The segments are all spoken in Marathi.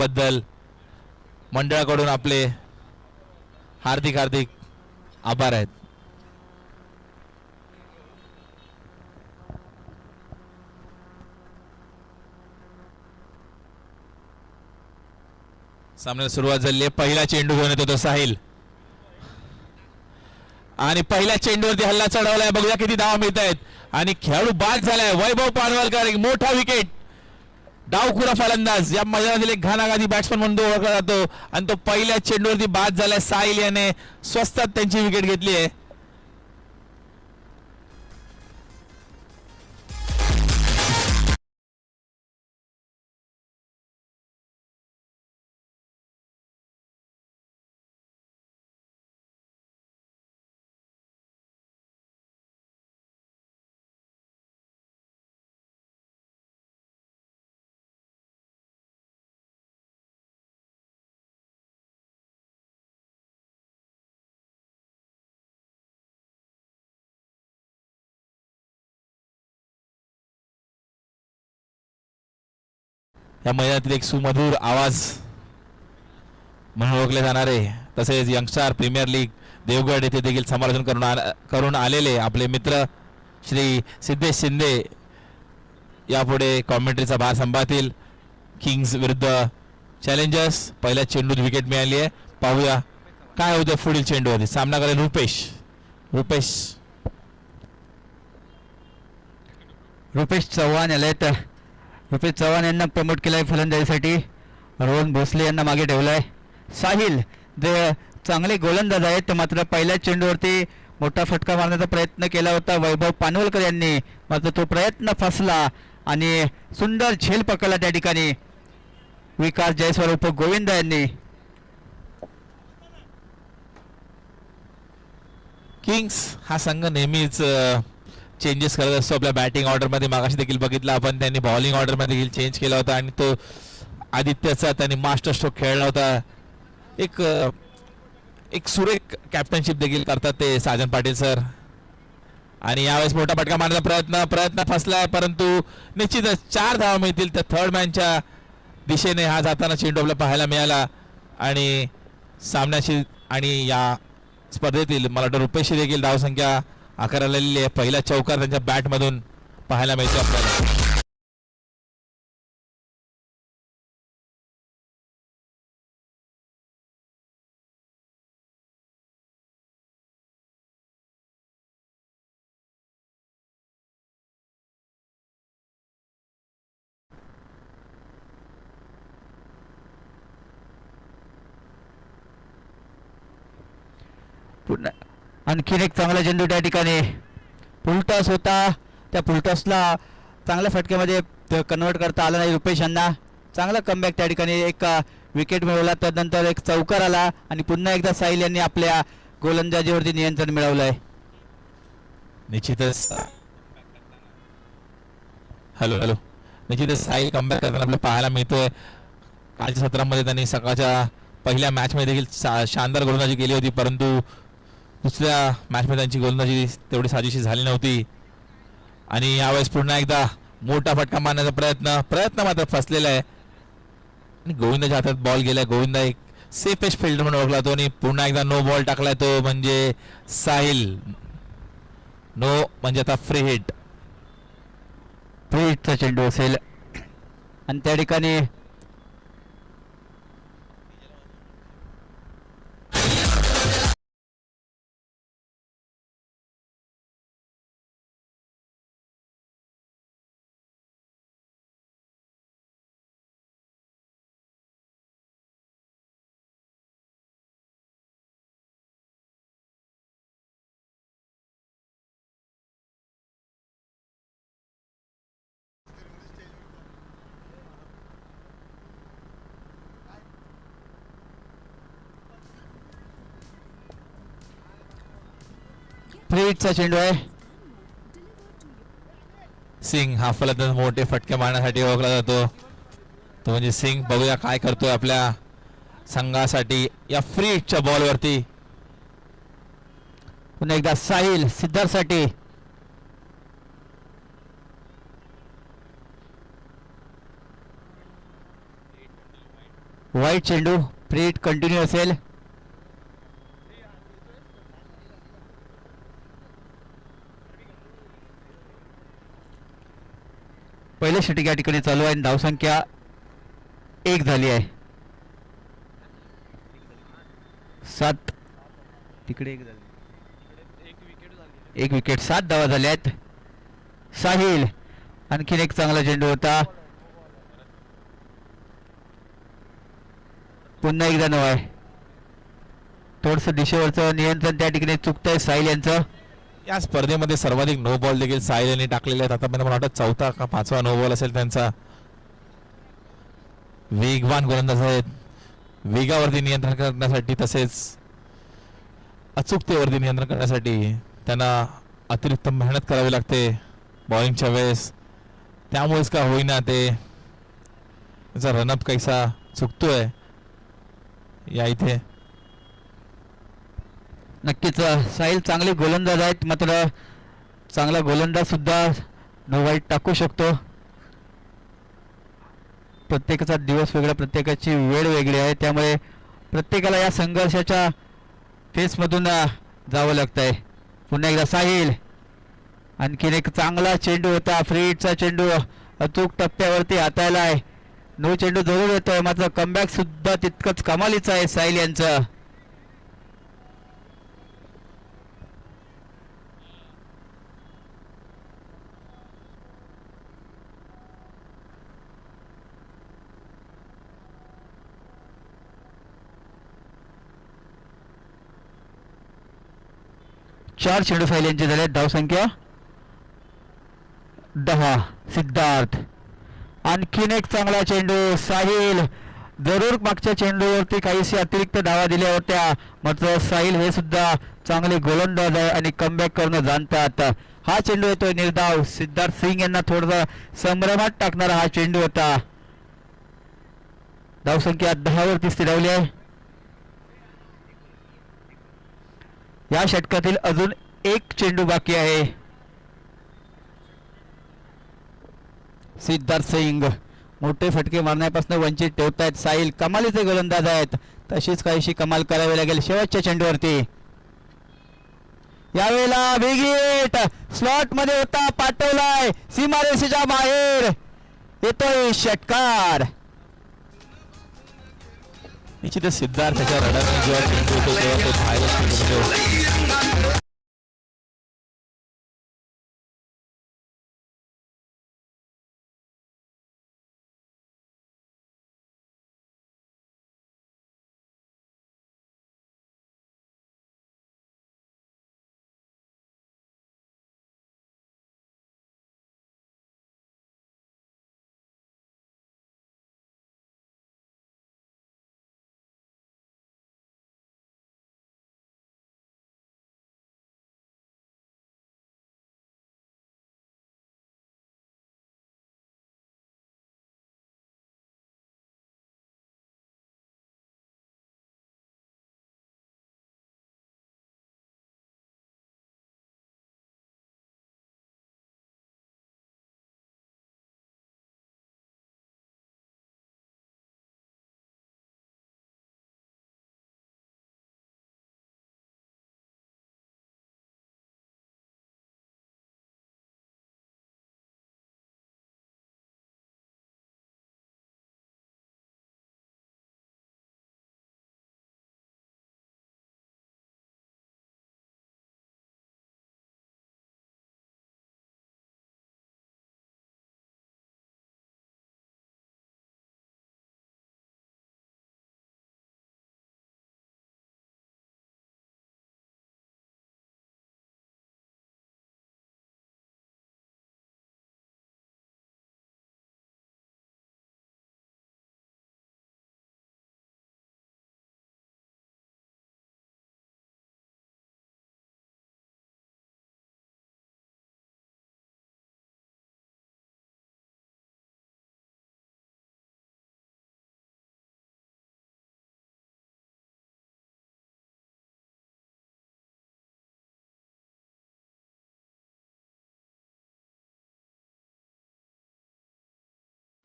त्याबद्दल मंडळाकडून आपले हार्दिक हार्दिक आभार आहेत. सामन्याला सुरुवात झाली आहे. पहिला चेंडू घेऊन येतो तो साहिल आणि पहिल्या चेंडूवरती हल्ला चढवलाय. बघूया किती धावा मिळत आहेत आणि खेळाडू बाद झालाय. वैभव पानवलकर एक मोठा विकेट. डावखुरा फलंदाज या मैदानातील एक घाणाघाती बॅट्समन म्हणून ओळखला जातो आणि तो पहिल्या चेंडूवरती बाद झालाय. साहिल याने स्वस्तात त्यांची विकेट घेतली आहे. या मैदानातील एक सुमधुर आवाज म्हणून ओळखले जाणारे तसेच यंगस्टार प्रीमियर लीग देवगड येथे देखील समालोचन करून आलेले आपले मित्र श्री सिद्धेश शिंदे यापुढे कॉमेंट्रीचा भार सांभाळतील. किंग्स विरुद्ध चॅलेंजर्स. पहिल्या चेंडूत विकेट मिळाली आहे. पाहूया काय होतं पुढील चेंडूवरती. सामना करेल रुपेश चव्हाण आले. तर रुपेश चव्हाण यांना प्रमोट केलं आहे फलंदाजीसाठी. रोहन भोसले यांना मागे ठेवलं आहे. साहिल जे चांगले गोलंदाज आहेत ते मात्र पहिल्या चेंडूवरती मोठा फटका मारण्याचा प्रयत्न केला होता वैभव पानवलकर यांनी, मात्र तो प्रयत्न फसला आणि सुंदर झेल पकडला त्या ठिकाणी विकास जयस्वाल उप गोविंद यांनी. किंग्स हा संघ नेहमीच चेंजेस करत असतो आपल्या बॅटिंग ऑर्डरमध्ये. मागाशी देखील बघितलं आपण त्यांनी बॉलिंग ऑर्डरमध्ये देखील चेंज केला होता आणि तो आदित्यचा त्यांनी मास्टर स्ट्रोक खेळला होता. एक सुरेख कॅप्टनशिप देखील करतात ते साजन पाटील सर. आणि यावेळेस मोठा फटका मारण्याचा प्रयत्न फसलाय, परंतु निश्चितच 4 धावा मिळतील. तर थर्ड मॅनच्या दिशेने हा जाताना चेंडू आपल्याला पाहायला मिळाला आणि सामन्याची आणि या स्पर्धेतील मला वाटतं रुपेशी देखील धावसंख्या आकारालेली आहे. पहिला चौकार त्यांच्या बॅटमधून पाहायला मिळतो आपल्याला. आणखीन एक चांगला चेंडू त्या ठिकाणी फुलटॉस होता. त्या फुलटॉसला चांगल्या फटक्यामध्ये कन्वर्ट करता आला नाही रुपेश यांना. चांगला कमबॅक त्या ठिकाणी. एक विकेट मिळवला, त्यानंतर एक चौकार आला आणि पुन्हा एकदा साहिल यांनी आपल्या गोलंदाजीवरती नियंत्रण मिळवलं आहे. निश्चितच निश्चितच साहिल कमबॅक करताना आपल्याला पाहायला मिळतोय. कालच्या सत्रामध्ये त्यांनी सकाळच्या पहिल्या मॅचमध्ये देखील शानदार गोलंदाजी केली होती, परंतु दुसऱ्या मॅचमध्ये त्यांची गोलंदाजी तेवढी साजेशी झाली नव्हती. आणि यावेळेस पुन्हा एकदा मोठा फटका मारण्याचा प्रयत्न मात्र फसलेला आहे आणि गोविंदाच्या हातात बॉल गेलाय. गोविंदा एक सेफेस्ट फिल्डर म्हणून ओळखला तो आणि पुन्हा एकदा नो बॉल टाकलाय तो म्हणजे साहिल. नो म्हणजे आता फ्री हिटचा चेंडू असेल आणि त्या ठिकाणी फ्रीटचा चेंडू आहे. सिंग हा फलंदाज मोठे फटके मारण्यासाठी ओळखला जातो तो म्हणजे सिंग. बघूया काय करतोय आपल्या संघासाठी या फ्रीटच्या बॉलवरती. पुन्हा एकदा साहिल सिद्धार्थसाठी. वाईट चेंडू, फ्री हिट कंटिन्यू असेल. पहिले षटक या ठिकाणी चालू आहे. धावसंख्या 1 झाली आहे. 7 तिकडे 1 झाली. 1 विकेट, 7 धावा झाल्या आहेत. साहिल, आणखीन एक चांगला चेंडू होता. पुन्हा एकदा नो आहे. थोडस दिशेवरचं नियंत्रण त्या ठिकाणी चुकतंय साहिल यांचं. या स्पर्धेमध्ये सर्वाधिक नो बॉल देखील साहिल यांनी टाकलेले आहेत. आतापर्यंत मला वाटतं 4था का 5वा नो बॉल असेल त्यांचा. वेगवान गोलंदाज आहेत. वेगावरती नियंत्रण करण्यासाठी तसेच अचूकतेवरती नियंत्रण करण्यासाठी त्यांना अतिरिक्त मेहनत करावी लागते बॉलिंगच्या वेळेस. त्यामुळेच का होईना ते त्याचा रनअप कैसा चुकतोय या इथे. नक्कीच साहिल चांगले गोलंदाज आहेत, मात्र चांगला गोलंदाज सुद्धा नो वाईट टाकू शकतो. प्रत्येकाचा दिवस वेगळा, प्रत्येकाची वेळ वेगळी आहे, त्यामुळे प्रत्येकाला या संघर्षाच्या फेसमधून जावं लागतं आहे. पुन्हा एकदा साहिल, आणखीन एक चांगला चेंडू होता. फ्री हिटचा चेंडू अचूक टप्प्यावरती हाताळला आहे. नो चेंडू जरूर येतोय, मात्र कमबॅक सुद्धा तितकंच कमालीचं आहे साहिल यांचं. चार चेंडू साहिल यांचे झाले. धावसंख्या 10. सिद्धार्थ, आणखीन एक चांगला चेंडू. साहिल जरूर मागच्या चेंडूवरती काहीशी अतिरिक्त धावा दिल्या होत्या, मात्र साहिल हे सुद्धा चांगले गोलंदाज आहे आणि कमबॅक करणं जाणतात. हा चेंडू येतोय निर्धाव. सिद्धार्थ सिंग यांना थोडासा संभ्रमात टाकणारा हा चेंडू होता. धावसंख्या 10 वरती स्थिरावली आहे. या षटकातील अजून एक चेंडू बाकी आहे. सिद्धार्थ सिंग मोठे फटके मारण्यापासून वंचित ठेवतायत. साहिल कमालीचे गोलंदाज आहेत, तशीच काहीशी कमाल करावी लागेल शेवटच्या चेंडूवरती. यावेळेला बिग स्लॉट मध्ये होता, पाठवलाय सीमारेषेच्या बाहेर, येतोय षटकार. निश्चितच सिद्धार्थ त्याच्या रडारने जेव्हा चेंडू होतो तेव्हा तो बाहेरच.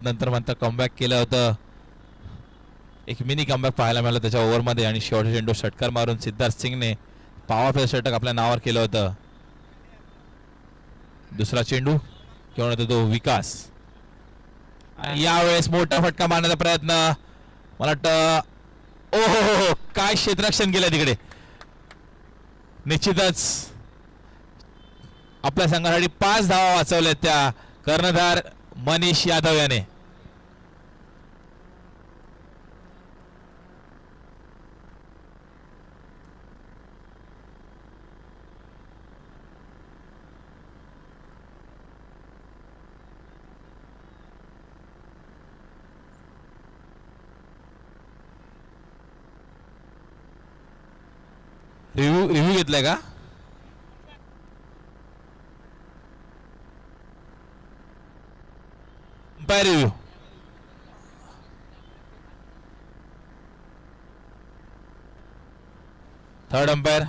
नंतर म्हणता कमबॅक केलं होतं. एक मिनी कमबॅक पाहायला मिळालं त्याच्या ओव्हरमध्ये आणि शेवटचा चेंडू षटकार मारून सिद्धार्थ सिंगने पॉवर प्ले षटक आपल्या नावावर केलं होतं. दुसरा चेंडू घेऊन येतो तो विकास. आणि यावेळेस मोठा फटका मारण्याचा प्रयत्न. मला वाटतं ओ हो काय क्षेत्ररक्षण केलं तिकडे. निश्चितच आपल्या संघासाठी 5 धावा वाचवल्यात त्या कर्णधार मनीष यादव याने. रिव्ह्यू घेतलाय का? Umpire review. Third umpire.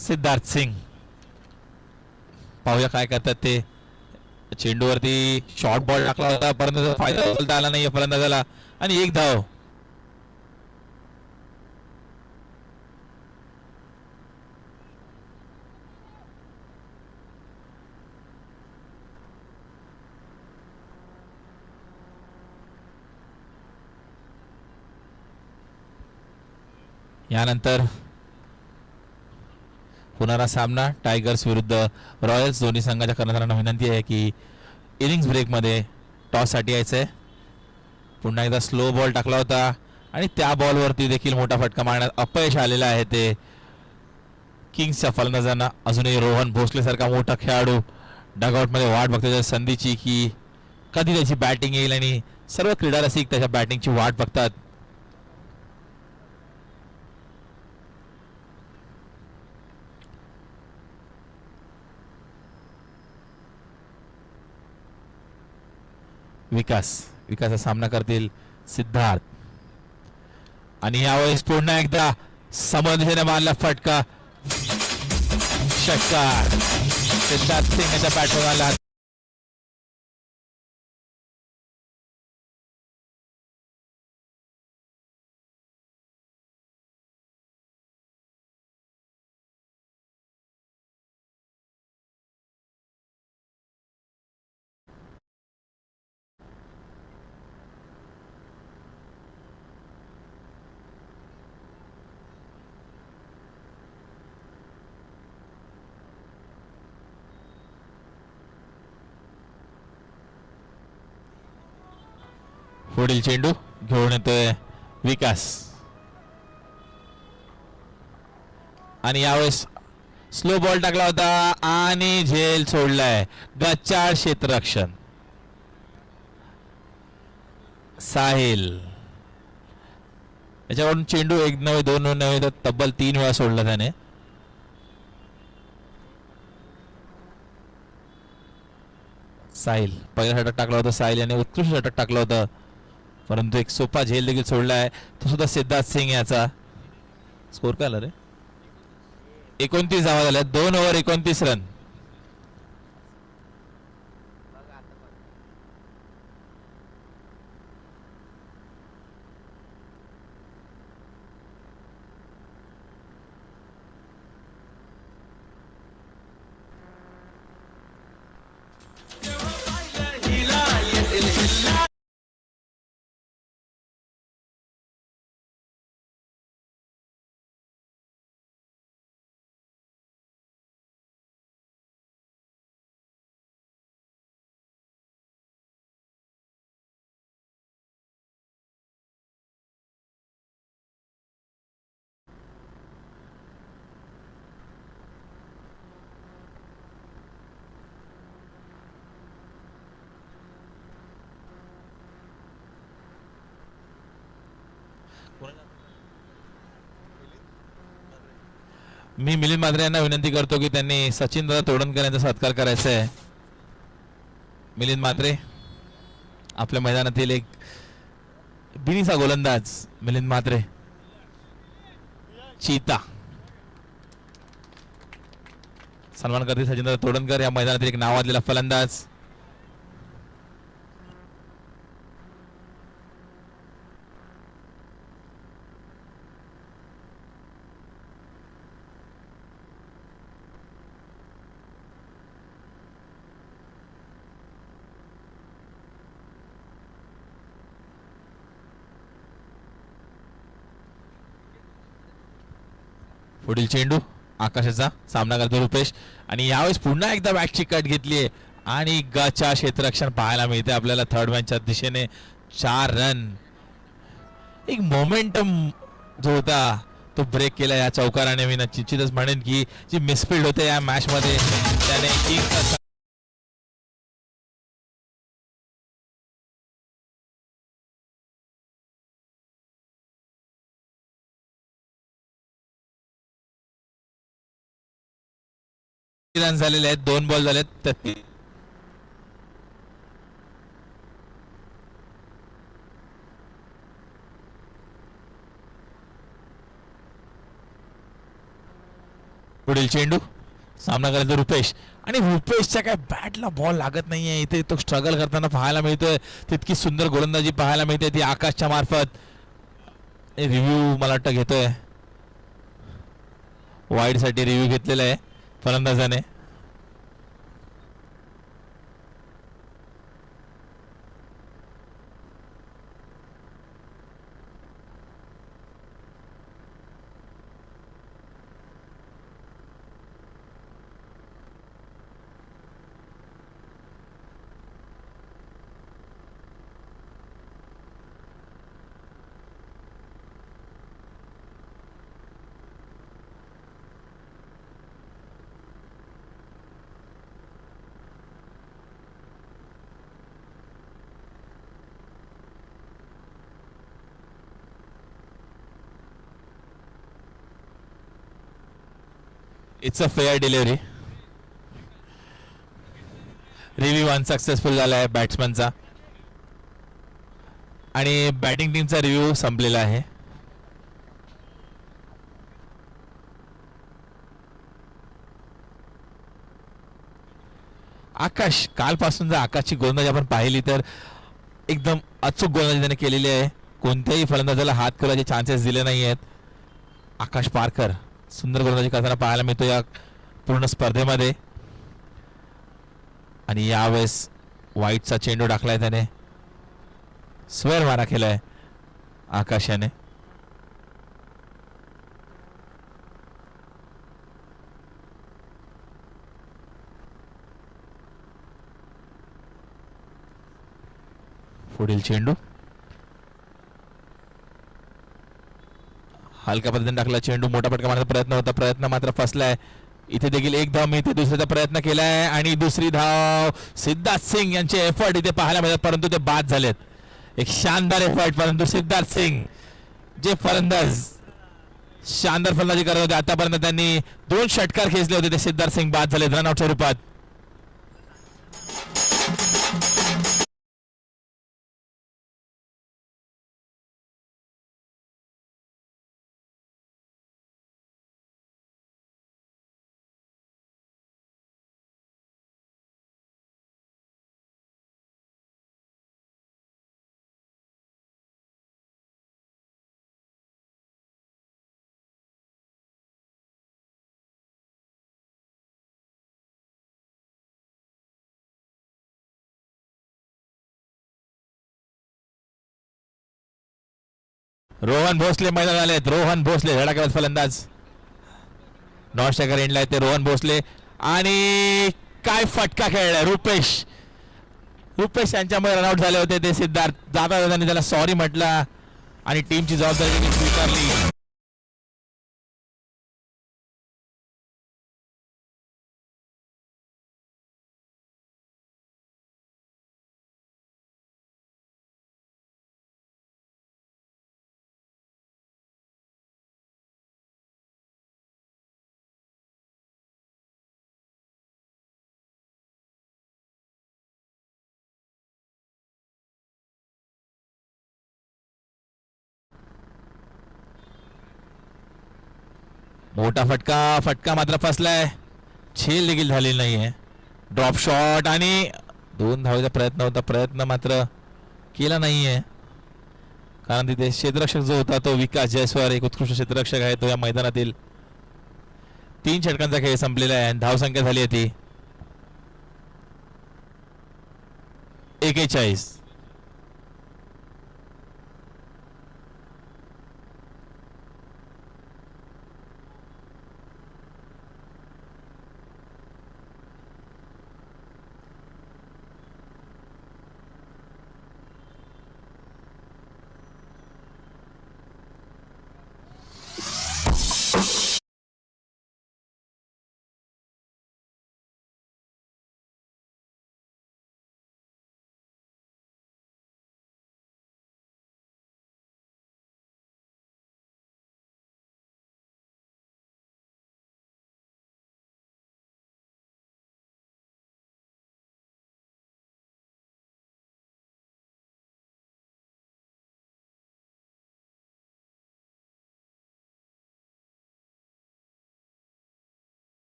Siddharth Singh पाहूया काय करतात ते. चेंडूवरती शॉर्ट बॉल टाकला होता परंतु फायदा उचलता आला नाही फलंदाजाला आणि 1 धाव. यानंतर होणारा सामना टायगर्स विरुद्ध रॉयल्स. दोन्ही संघाच्या कर्णधारांना विनंती आहे की इनिंग्स ब्रेकमध्ये टॉससाठी यायचं आहे. पुन्हा एकदा स्लो बॉल टाकला होता आणि त्या बॉलवरती देखील मोठा फटका मारण्यात अपयश आलेला आहे ते किंग्सच्या फलंदाजांना. अजूनही रोहन भोसले सारखा मोठा खेळाडू डगआउटमध्ये वाट बघतो त्या संधीची की कधी त्याची बॅटिंग येईल आणि सर्व क्रीडा रसिक त्याच्या बॅटिंगची वाट बघतात. विकासचा सामना करतील सिद्धार्थ. आणि यावेळेस पुन्हा एकदा समोर दिशेने मारला फटका. षटकार सिद्धार्थ सिंग याच्या बॅटवर आला. पुढील चेंडू घेऊन येतोय विकास. आणि यावेळेस स्लो बॉल टाकला होता आणि झेल सोडलाय. गच्चाळ क्षेत्ररक्षण. साहिल याच्याकडून चेंडू 1 नव्हे 2 नव्हे तर तब्बल 3 वेळा सोडला त्याने. साहिल पहिला षटक टाकला होता. साहिल याने उत्कृष्ट षटक टाकलं होतं परंतु एक सोपा झेल देखील सोडलाय तो सुद्धा सिद्धार्थ सिंग याचा. स्कोर काय आला रे? 29 धावा झाल्या. 2 ओव्हर 29 रन. मी मिलिंद मात्रे यांना विनंती करतो की त्यांनी सचिन दादा तोडणकर यांचा सत्कार करायचा आहे. मिलिंद मात्रे आपल्या मैदानातील एक बिनीचा गोलंदाज मिलिंद मात्रे चीता सन्मान करते सचिन दादा तोडणकर या मैदानातील एक नावाजलेला फलंदाज. पुढील चेंडू आकाशाचा सामना करतो रुपेश आणि यावेळेस पुन्हा एकदा बॅटची कट घेतली आहे आणि गचा क्षेत्ररक्षण पाहायला मिळते आपल्याला थर्ड मॅनच्या दिशेने. 4 रन. एक मोमेंटम जो होता तो ब्रेक केला या चौकाराने. मी निश्चितच म्हणेन की जी मिसफिल्ड होते या मॅच मध्ये त्याने एक रन झालेले आहेत. 2 बॉल झालेत. पुढील चेंडू सामना करायचा रुपेश आणि रुपेशच्या काय बॅटला बॉल लागत नाहीये. इथे तो स्ट्रगल करताना पाहायला मिळतोय. तितकी सुंदर गोलंदाजी पाहायला मिळते ती आकाशच्या मार्फत. रिव्ह्यू मला वाटतं घेतोय. वाईड साठी रिव्ह्यू घेतलेला आहे फलंदाजाने. It's a fair delivery. Review unsuccessful झाला आहे बॅट्समनचा आणि बॅटिंग टीमचा रिव्ह्यू संपलेला आहे. आकाश कालपासून जर आकाशची गोलंदाजी आपण पाहिली तर एकदम अचूक गोलंदाजी त्याने केलेली आहे. कोणत्याही फलंदाजाला हात करायचे चान्सेस दिले नाही आहेत. आकाश पारकर सुंदर गोलंदाजी करताना पाहायला मिळतो या पूर्ण स्पर्धेमध्ये आणि यावेळेस वाईटचा चेंडू टाकलाय त्याने. स्वेअर मारा केलाय आकाशाने. पुढील चेंडू हलक्या पद्धतीने टाकला चेंडू. मोठा फटका मारण्याचा प्रयत्न होता. प्रयत्न मात्र फसलाय. इथे देखील एक धाव मिळते. दुसऱ्याचा प्रयत्न केलाय आणि दुसरी धाव सिद्धार्थ सिंग यांचे एफर्ट इथे पाहायला मिळतात परंतु ते बाद झालेत. एक शानदार एफर्ट परंतु सिद्धार्थ सिंग जे फलंदाज शानदार फलंदाजी करत होते आतापर्यंत त्यांनी 2 षटकार खेचले होते ते सिद्धार्थ सिंग बाद झालेत रनआउटच्या रूपात. रोहन भोसले मैदान आलेत. रोहन भोसले धडाकेबाज फलंदाज. नॉन स्ट्रायकर एंडला ते रोहन भोसले आणि काय फटका खेळलाय रुपेश. रुपेश यांच्यामुळे रनआउट झाले होते ते सिद्धार्थ. जाता त्यांनी त्याला सॉरी म्हटलं आणि टीमची जबाबदारी स्वीकारली. मोठा फटका मात्र फसलाय. झेल देखील झालेली नाहीये. ड्रॉप शॉट आणि 2 धावेचा प्रयत्न होता. प्रयत्न मात्र केला नाहीये कारण तिथे क्षेत्ररक्षक जो होता तो विकास जयस्वाल एक उत्कृष्ट क्षेत्ररक्षक आहे तो या मैदानातील. 3 षटकांचा खेळ संपलेला आहे. धावसंख्या झाली आहे ती 41.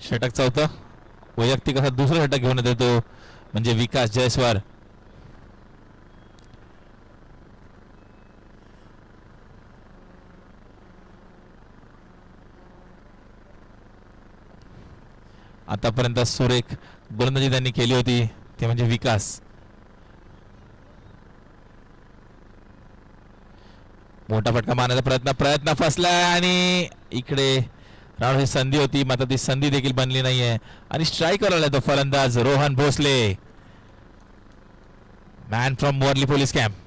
षटक चौथं वैयक्तिक असा दुसरं षटक घेऊन येतो तो म्हणजे विकास जयस्वाल. आतापर्यंत सुरेख गोलंदाजी त्यांनी केली होती ते म्हणजे विकास. मोठा फटका मारण्याचा प्रयत्न फसला आणि इकडे राहुल ही संधी होती मात्र ती संधी देखील बनली नाहीये आणि स्ट्राईकवर आला तो फलंदाज Rohan Bhosle man from Worli police camp.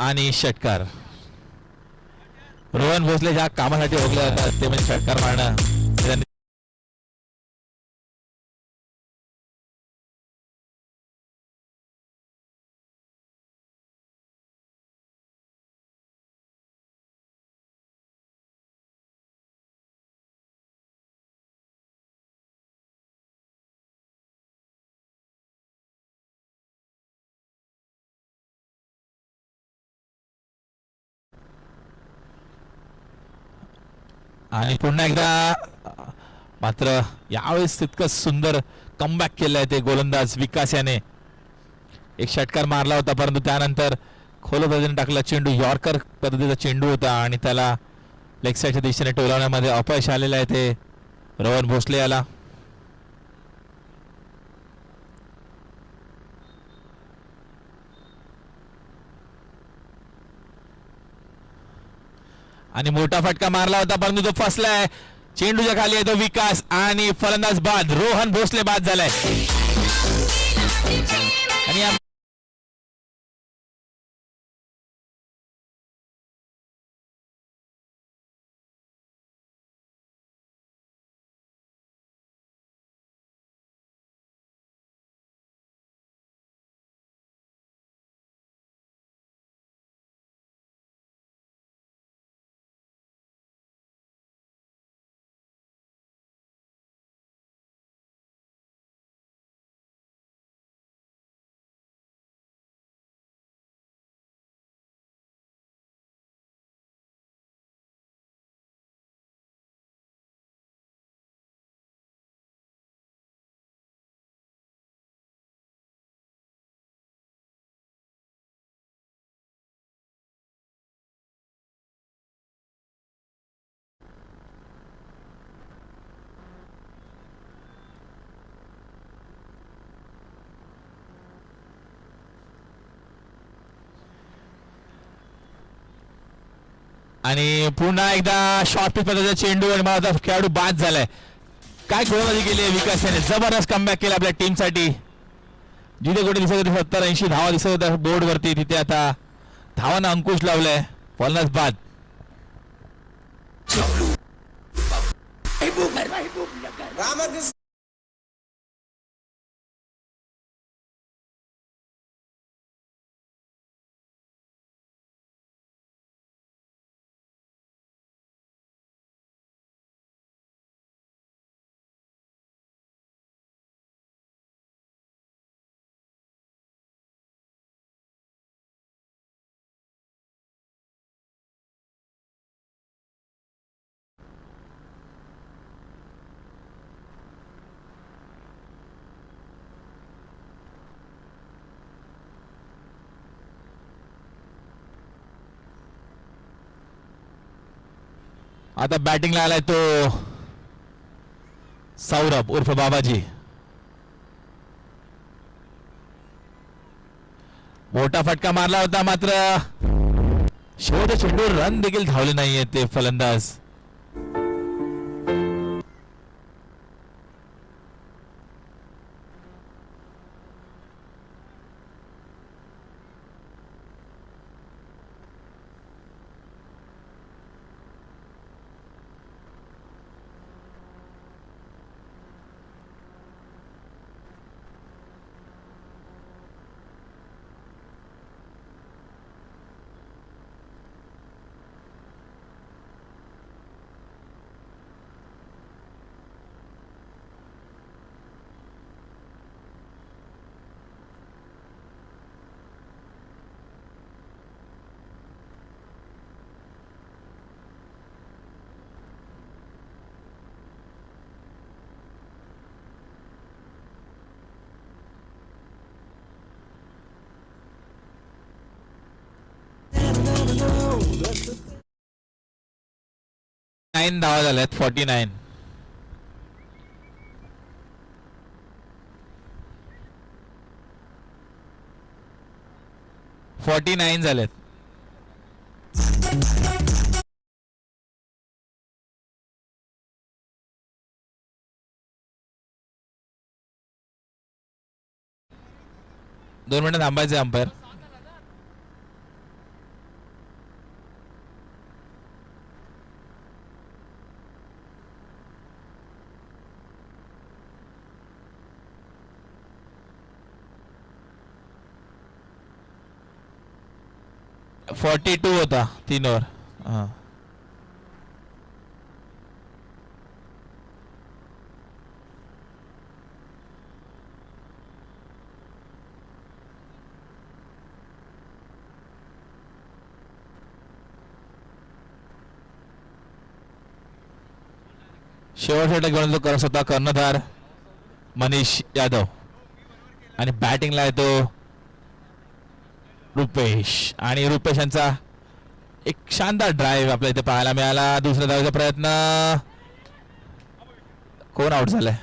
आणि षटकार. रोहन भोसले ज्या कामासाठी ओळखले जातात ते म्हणजे षटकार मारणं. आणि पुन्हा एकदा मात्र यावेळेस तितकं सुंदर कमबॅक केलंय ते गोलंदाज विकास याने. एक षटकार मारला होता परंतु त्यानंतर खोल पद्धतीने टाकला चेंडू. यॉर्कर पद्धतीचा चेंडू होता आणि त्याला लेग साईडच्या दिशेने टोलवण्यामध्ये अपयश आलेलं आहे ते रोहन भोसले याला. आणि मोठा फटका मारला होता परंतु तो फसलाय. चेंडूच्या खाली आहे तो विकास आणि फलंदाज बाद. रोहन भोसले बाद झालाय आणि आणि पुन्हा एकदा शॉर्ट पिच मध्ये चेंडू आणि मला आता खेळाडू बाद झालाय. काय गोलंदाजी केली आहे विकास याने, जबरदस्त कमबॅक केला आपल्या टीमसाठी. जिथे कुठे दिसत होते 70-80 धावा दिसत होत्या बोर्ड वरती, तिथे आता धावानं अंकुश लावलाय. फलंदाज बाद. आता बॅटिंगला आलाय तो सौरभ उर्फ बाबाजी. मोठा फटका मारला होता, मात्र शेवटच्या चेंडूवर रन देखील धावले नाहीये ते फलंदाज. नाईन धावा झाल्यात. 49. झालेत. दोन मिनिटं थांबायचे अंपायर. फोर्टी 42 होता 3 ओव्हर. हां, शेवटच्या घेऊन करत होता कर्णधार मनीष यादव. आणि बॅटिंगला येतो रुपेश. आणि रुपेश यांचा एक शानदार ड्राईव्ह आपल्या इथे पाहायला मिळाला. दुसऱ्या धावेचा प्रयत्न. कोण आउट झालाय?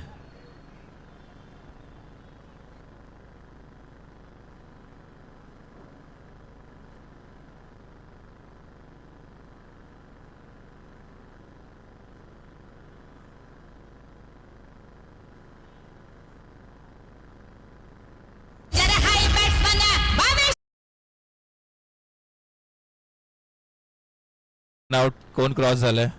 आउट. कोण क्रॉस झालंय?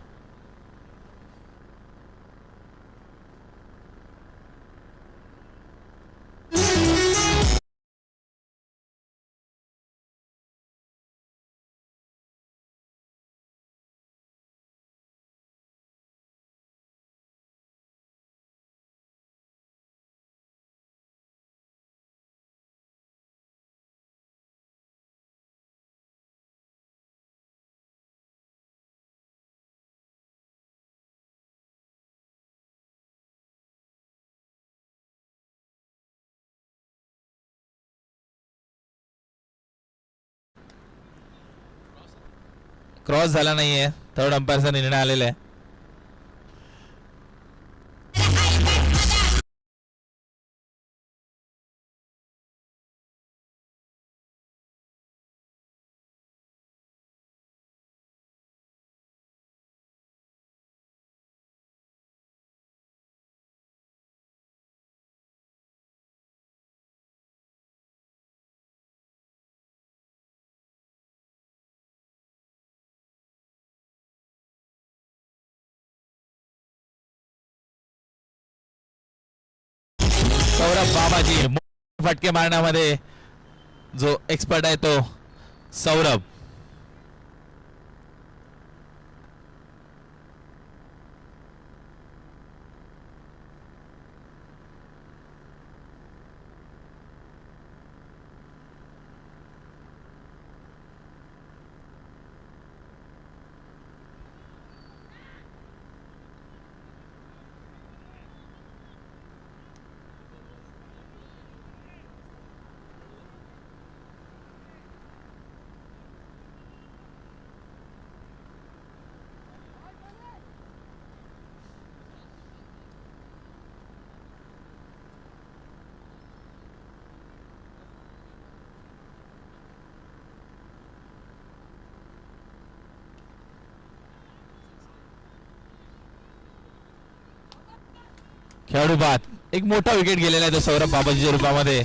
क्रॉस झाला नाहीये. थर्ड अंपायरचा निर्णय आलेला आहे. सौरभ बाबाजी फटके मारण्यामध्ये जो एक्सपर्ट आहे तो सौरभ. खेळाडू बाद. एक मोठा विकेट गेलेला आहे तो सौरभ बाबाजीच्या रूपामध्ये.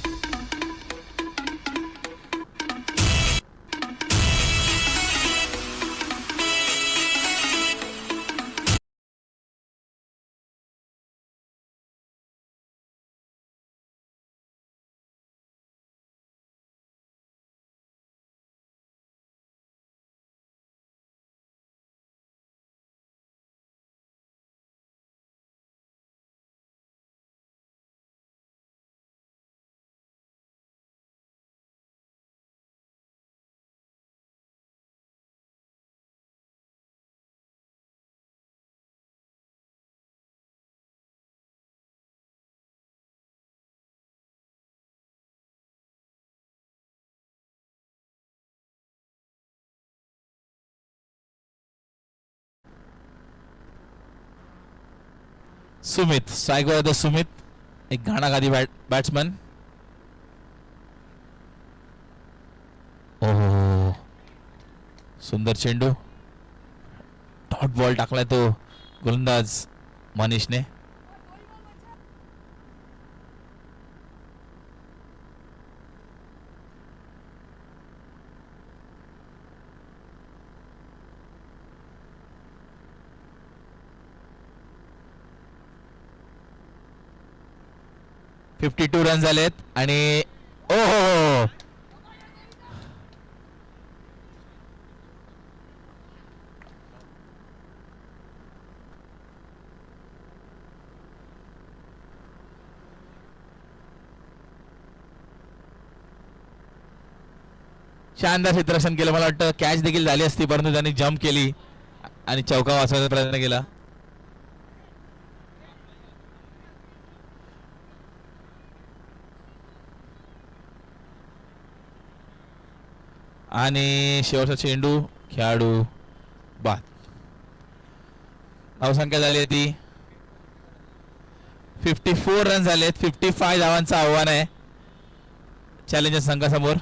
सुमित स्ट्राईकवर येतो. सुमित एक घाणाघाती बॅट्समन. ओहो सुंदर चेंडू. डॉट बॉल टाकलाय तो गोलंदाज मनीषने. $52 रन झालेत आणि ओहो शानदार क्षेत्ररक्षण केलं. मला वाटतं कॅच देखील झाली असती परंतु त्यांनी जम्प केली आणि चौका वाचवण्याचा प्रयत्न केला. आणि शेवटचा चेंडू खेळाडू बाद. धावसंख्या झाली ती 54 रन झालेत. 55 धावांचं आव्हान आहे चॅलेंजर संघासमोर.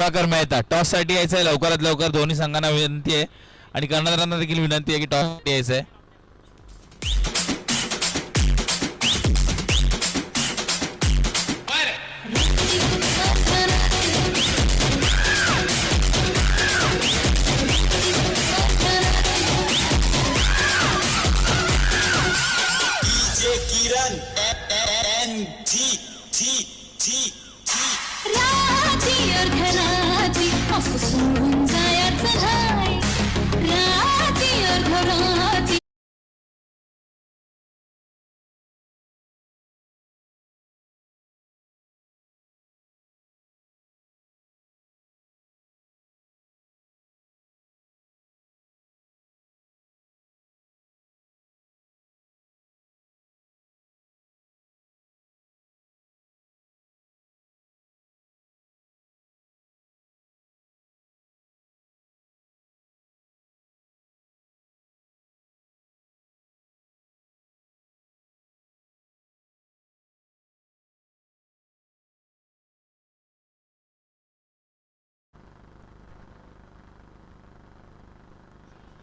प्रभाकर मेहता टॉस साठी यायचं आहे लवकरात लवकर. दोन्ही संघांना विनंती आहे आणि कर्णधारांना देखील विनंती आहे की टॉस साठी यायचं आहे. राजी अर्धराजी असं सोडून जायचं नाही. राजी अर्धराजी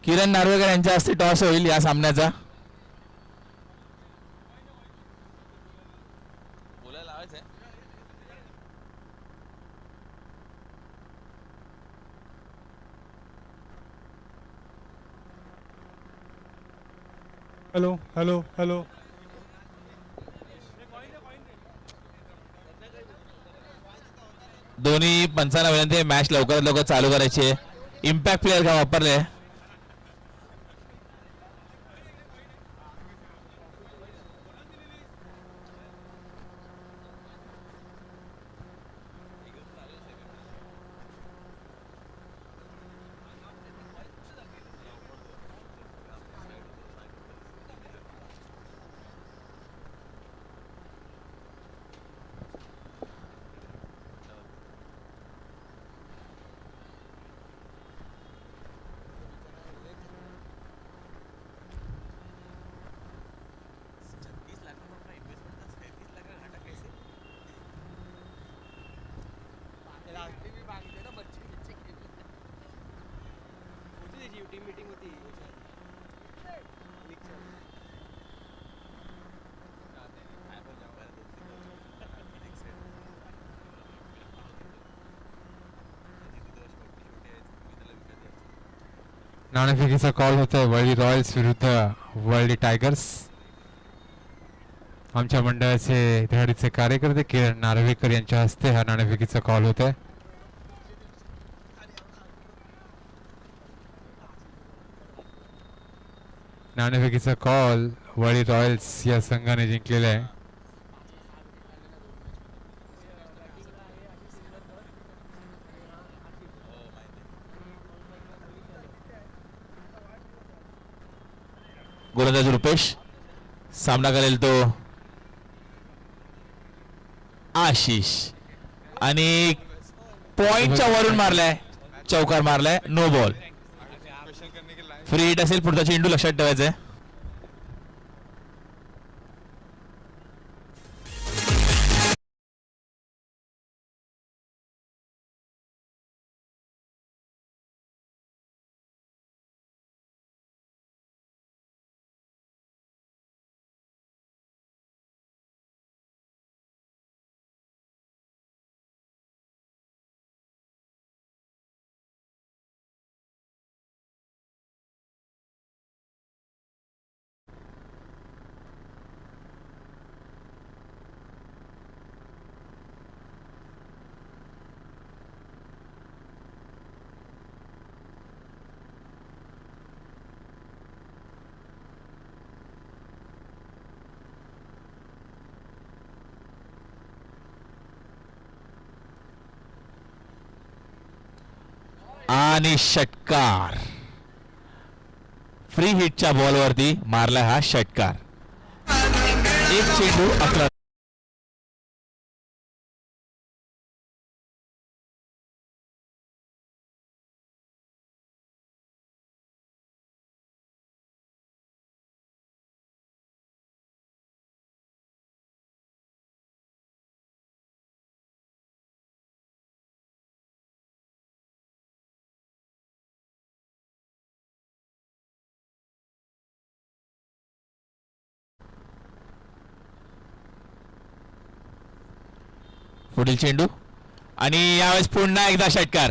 किरण नार्वेकर यांच्या हस्ते टॉस होईल या सामन्याचा. Hello hello hello. दोन्ही पंचांना विनंती आहे मॅच लवकरात लवकर चालू करायची आहे. इम्पॅक्ट प्लेअर का वापरले. नाणेफेकीचा कॉल होतोय वर्ल्डी रॉयल्स विरुद्ध वर्ल्डी टायगर्स. आमच्या मंडळाचे धडाडीचे कार्यकर्ते किरण नार्वेकर यांच्या हस्ते हा नाणेफेकीचा कॉल होतोय. नाणेफेकीचा कॉल वर्ल्डी रॉयल्स या संघाने जिंकलेला आहे. गोलंदाज रुपेश सामना करेल तो आशिष आणि पॉइंटच्या वरून मारलाय. चौकार मारलाय. No ball. फ्री हिट असेल. पुढचा चेंडू लक्षात ठेवायचा आहे. आणि षटकार. फ्री हिटच्या बॉलवरती मारला हा षटकार. एक चेंडू 11 पुढील चेंडू आणि यावेळेस पुन्हा एकदा षटकार.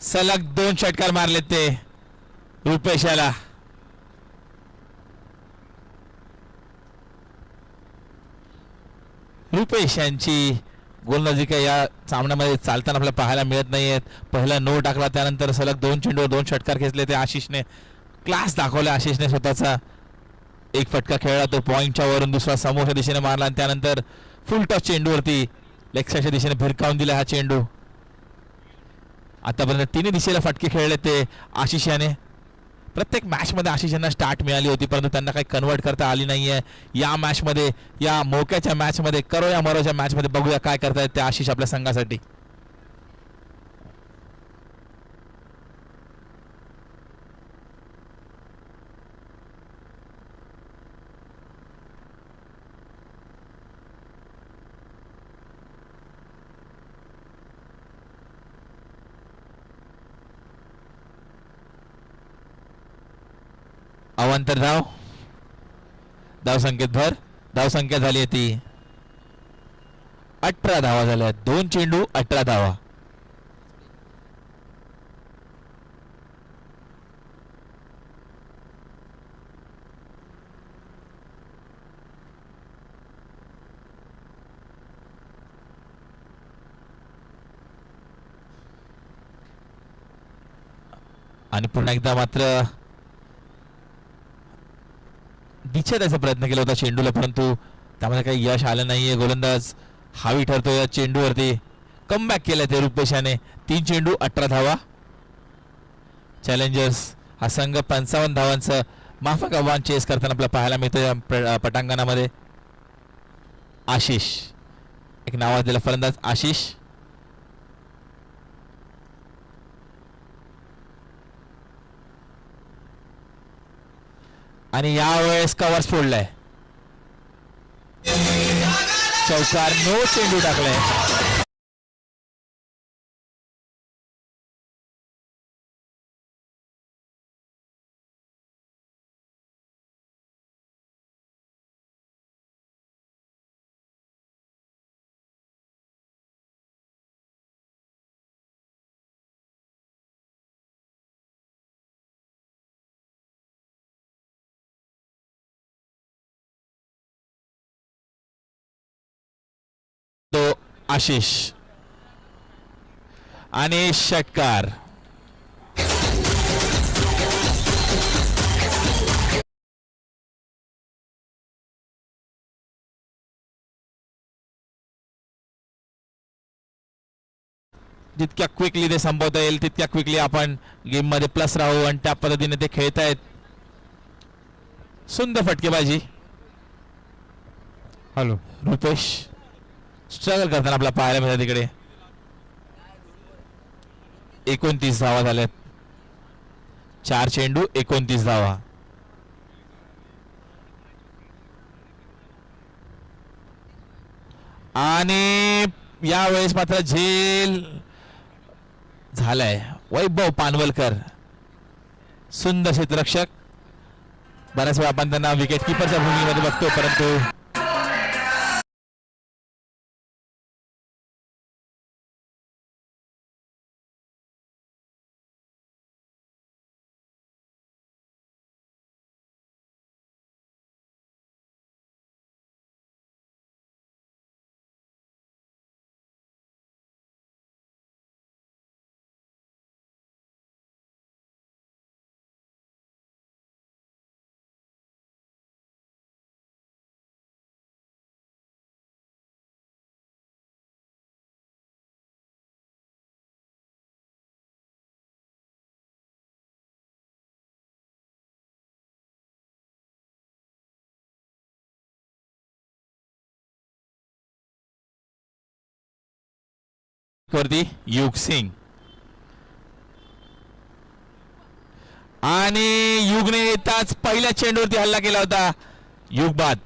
सलग 2 षटकार मारलेत ते रुपेश याला. रुपेश यांची गोलंदाजी काय या सामन्यामध्ये चालताना आपल्याला पाहायला मिळत नाहीयेत. पहिला नो टाकला, त्यानंतर सलग 2 चेंडूवर 2 षटकार खेचले ते आशिषने. क्लास दाखवला आशिषने स्वतःचा. एक फटका खेळला तो पॉईंटच्या वरून, दुसरा समोरच्या दिशेने मारला आणि त्यानंतर फुल टॉस चेंडूवरती लेग साईडच्या दिशेने भिरकावून दिला हा चेंडू. आतापर्यंत तिन्ही दिशेला फटके खेळले ते आशिष याने. प्रत्येक मॅचमध्ये आशिष यांना स्टार्ट मिळाली होती, परंतु त्यांना काही कन्वर्ट करता आली नाहीये. या मॅचमध्ये, या मोक्याच्या मॅचमध्ये, करो या मरोच्या मॅचमध्ये बघूया काय करतायत ते आशिष आपल्या संघासाठी. अवांतर धाव, धाव संख्येत भर. धाव संख्या झाली ती 18 धावा झाल्या. 2 चेंडू 18 धावा. आणि पुन्हा एकदा मात्र दिशा द्यायचा प्रयत्न केला होता चेंडूला, परंतु त्यामध्ये काही यश आलं नाहीये. गोलंदाज हावी ठरतो या चेंडूवरती. कमबॅक केलं ते रुपेशाने. 3 चेंडू 18 धावा. चॅलेंजर्स हा संघ 55 धावांचं माफक आव्हान चेस करताना आपल्याला पाहायला मिळतं या पटांगणामध्ये. आशिष, एक नावाजलेला फलंदाज आशिष. आणि यावेळेस कव्हर्स फोडलाय. चौकार, नो चेंडू टाकलाय. तो आशिष आणि षटकार. जितक्या क्विकली ते संपवता येईल तितक्या क्विकली आपण गेम मध्ये प्लस राहू आणि त्या पद्धतीने ते खेळतायत. सुंदर फटकेबाजी. हॅलो, रुपेश स्ट्रगल करताना आपला पाहायला मिळतं तिकडे. 29 धावा झाल्यात. 4 चेंडू 29 धावा. आणि यावेळेस मात्र झेल झालाय. वैभव पानवलकर, सुंदर क्षेत्ररक्षक. बऱ्याच वेळा आपण त्यांना विकेट किपरच्या भूमिकेमध्ये बघतो, परंतु वरती युग सिंग आणि युगने येताच पहिल्या चेंडूवरती हल्ला केला होता. युग बाद.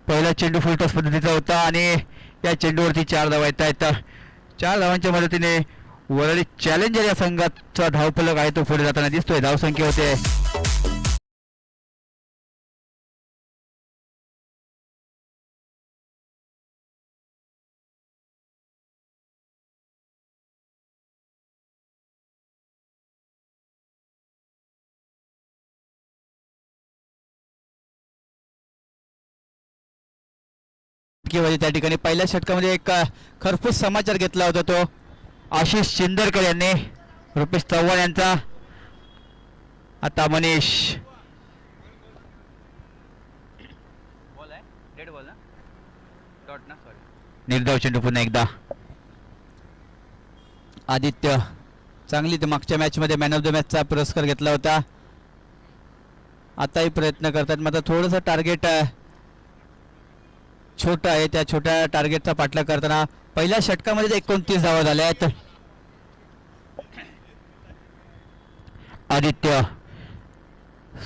पहिला चेंडू फुलटॉस पद्धतीचा होता आणि या चेंडूवरती 4 धावा येत आहेत. 4 धावांच्या मदतीने वरळी चॅलेंजर या संघाचा धावफलक आहे तो पुढे जाताना दिसतोय. धावसंख्या होते त्या ठिकाणी पहिल्या षटकामध्ये एक खरपूस समाचार घेतला होता तो आशिष शिंदरकर यांनी रुपेश चव्हाण यांचा. आता मनीष निर्धाव चेंडू पुन्हा एकदा. आदित्य चांगली मागच्या मॅच मध्ये मॅन ऑफ द मॅचचा पुरस्कार घेतला होता. आताही प्रयत्न करतात मात्र थोडस टार्गेट छोटा आहे. त्या छोट्या टार्गेटचा पाठलाग करताना पहिल्या षटकामध्ये 29 धावा झाल्या आहेत. आदित्य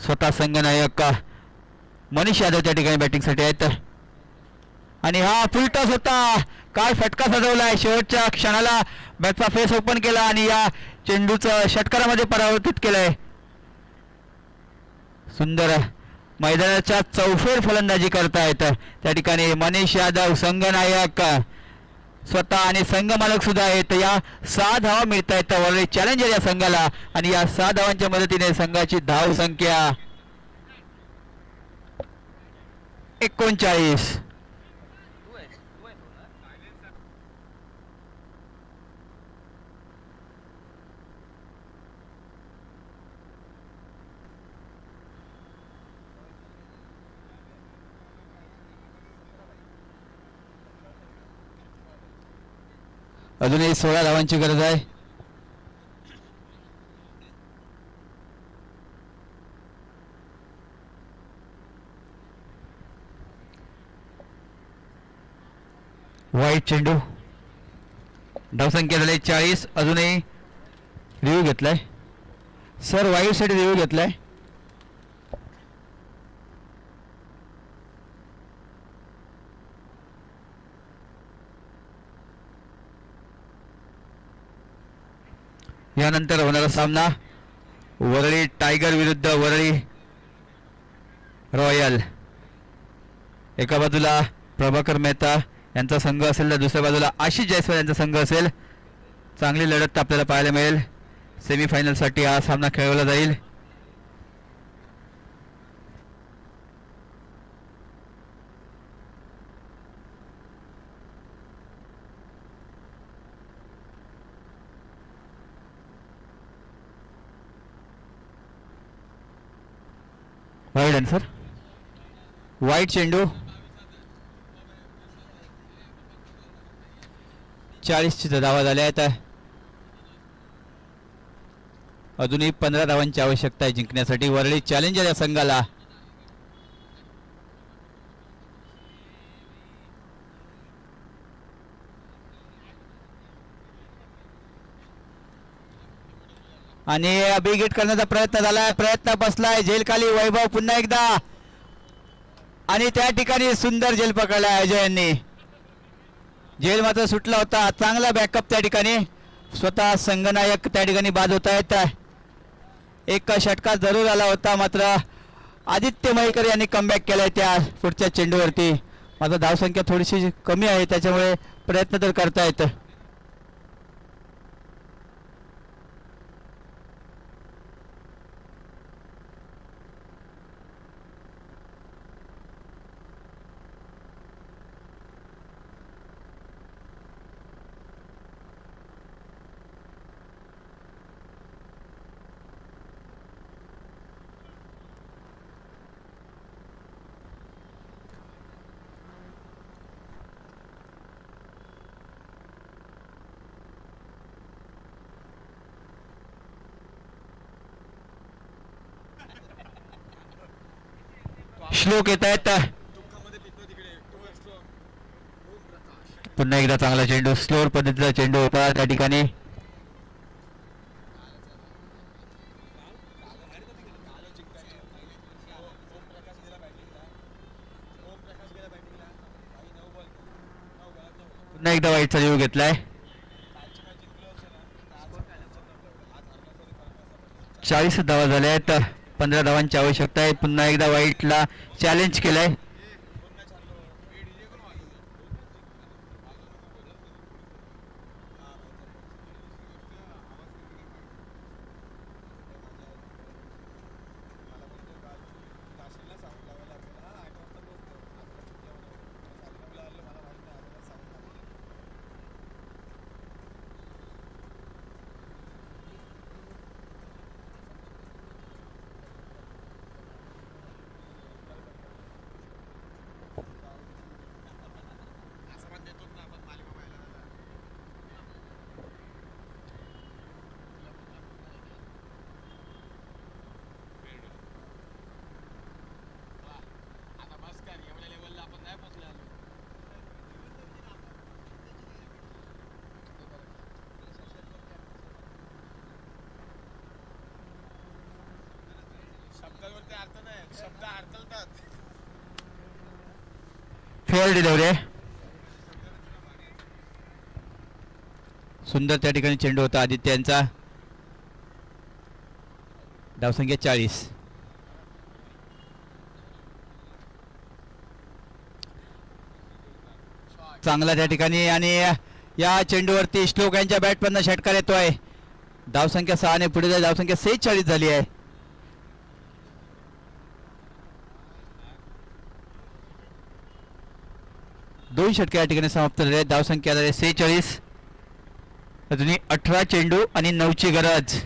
स्वतः संघनायक मनीष यादव त्या ठिकाणी बॅटिंगसाठी आहेत आणि हा फुल टॉस होता. काय फटका सजवलाय. शेवटच्या क्षणाला बॅटचा फेस ओपन केला आणि या चेंडूचं षटकारामध्ये परावर्तित केलंय. सुंदर मैदानाच्या चौफेर फलंदाजी करतायत त्या ठिकाणी मनीष यादव संघनायक स्वतः आणि संघ मालक सुद्धा आहेत. या 6 धावा मिळत आहेत वरळी चॅलेंजर या संघाला आणि या 6 धावांच्या मदतीने संघाची धाव संख्या 39. अजूनही 16 धावांची गरज आहे. वाईट चेंडू. धावसंख्या झाली 40. अजूनही रिव्ह्यू घेतलाय सर. वाईट साठी रिव्ह्यू घेतलाय. यानंतर होणारा सामना वरळी टायगर विरुद्ध वरळी रॉयल. एका बाजूला प्रभाकर मेहता यांचा संघ असेल तर दुसऱ्या बाजूला आशिष जयस्वाल यांचा संघ असेल. चांगली लढत आपल्याला पाहायला मिळेल. सेमीफायनलसाठी हा सामना खेळवला जाईल. Wide answer. वाईट चेंडू. 40 धावा झाल्या आहेत. अजूनही 15 धावांची आवश्यकता आहे जिंकण्यासाठी वरळी चॅलेंजर या संघाला. आणि बिगेट करण्याचा प्रयत्न झालाय. प्रयत्न बसलाय. जेल खाली वैभव पुन्हा एकदा आणि त्या ठिकाणी सुंदर जेल पकडला अजय यांनी. जेल मात्र सुटला होता. चांगला बॅकअप त्या ठिकाणी. स्वतः संघनायक त्या ठिकाणी बाद होत आहेत. एक षटका जरूर आला होता मात्र आदित्य मयेकर यांनी कमबॅक केलाय त्या पुढच्या चेंडूवरती. मात्र धावसंख्या थोडीशी कमी आहे त्याच्यामुळे प्रयत्न तर करतायत. श्लोक येत आहेत. पुन्हा एकदा चांगला चेंडू, स्लोअर पद्धतीचा चेंडू होता त्या ठिकाणी. पुन्हा एकदा वाईटचा जीव घेतलाय. 40 धावा झाल्या आहेत. 15 धावांची आवश्यकता आहे. पुन्हा एकदा वाईटला चॅलेंज केलंय. फेअर डिलिव्हरी आहे. सुंदर त्या ठिकाणी चेंडू होता आदित्य यांचा. धावसंख्या 40. चांगला त्या ठिकाणी आणि या चेंडूवरती श्लोक यांच्या बॅटमधनं षटकार येतोय. धावसंख्या 6 ने पुढे जाईल. धावसंख्या 46 झाली आहे. दोन षटके या ठिकाणी समाप्त झाले. धावसंख्या झाली 46. अजूनही 18 चेंडू आणि 9ची गरज.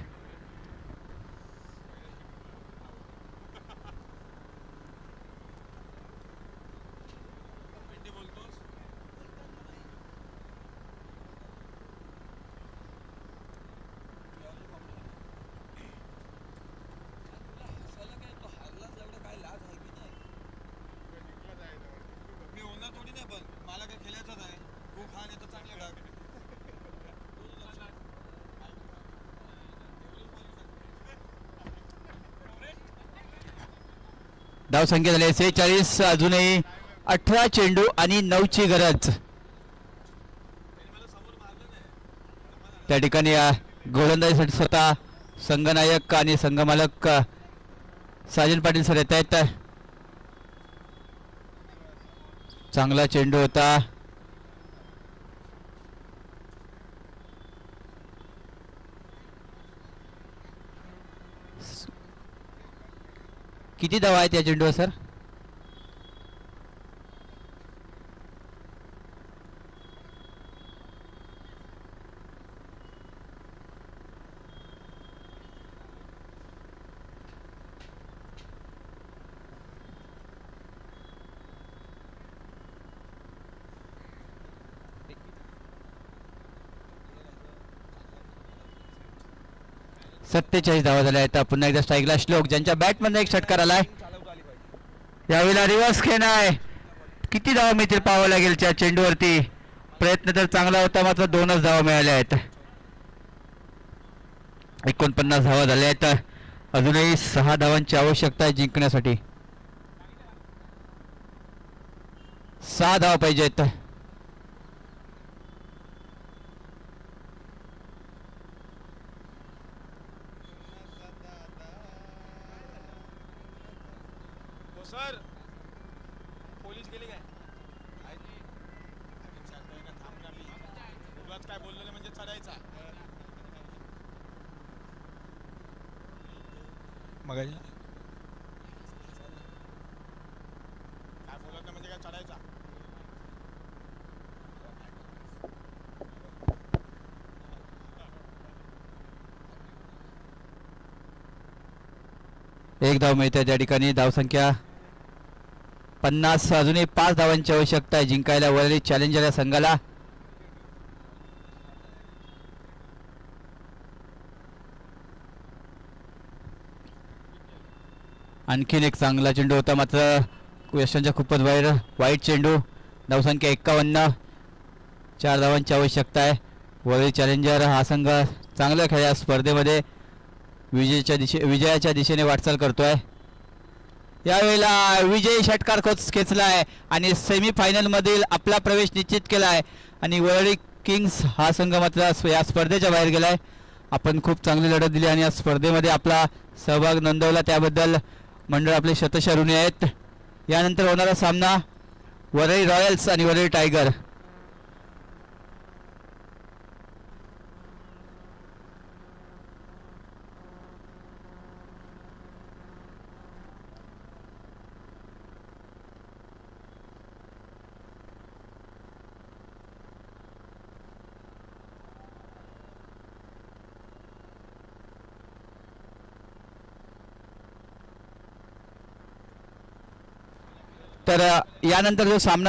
धावसंख्या झाली 46. अजूनही 18 चेंडू आणि 9ची गरज. त्या ठिकाणी गोलंदाजीसाठी स्वतः संघनायक आणि संघमालक साजन पाटील सर येत आहेत. चांगला चेंडू होता. किती धावा आहेत या चेंडूवर सर? सत्तेचाळीस धावा झाल्या आहेत. पुन्हा एकदा स्ट्राईकला श्लोक ज्यांच्या बॅटमधून एक षटकार आलाय. यावेळेला रिव्हर्स खेळ आहे. किती धावा मिळतील पाहावं लागेल त्या चेंडूवरती. प्रयत्न तर चांगला होता मात्र 2च धावा मिळाल्या आहेत. 49 धावा झाल्या आहेत. अजूनही 6 धावांची आवश्यकता आहे जिंकण्यासाठी. 6 धावा पाहिजेत. सर पोलीस गेले काय काय बोललेलं म्हणजे चढायचा मग काय बोलत म्हणजे काय चढायचा. एक धाव मिळते त्या ठिकाणी. धावसंख्या 50. अजूनही 5 धावांची आवश्यकता आहे जिंकायला वरळी चॅलेंजर या संघाला. आणखीन एक चांगला चेंडू होता मात्र यशांच्या खूपच बाहेर वाईट चेंडू. धावसंख्या 51, 4 धावांची आवश्यकता आहे. वरळी चॅलेंजर हा संघ चांगल्या खेळ्या स्पर्धेमध्ये विजयाच्या दिशेने वाटचाल करतोय. यावेळेला विजयी षटकार खेचला आहे आणि सेमीफायनलमधील आपला प्रवेश निश्चित केला आहे. आणि वरळी किंग्स हा संघ मात्र या स्पर्धेच्या बाहेर गेला आहे. आपण खूप चांगली लढत दिली आणि या स्पर्धेमध्ये आपला सहभाग नोंदवला त्याबद्दल मंडळ आपले शतश ऋणी आहेत. यानंतर होणारा सामना वरळी रॉयल्स आणि वरळी टायगर. तर यानंतर जो सामना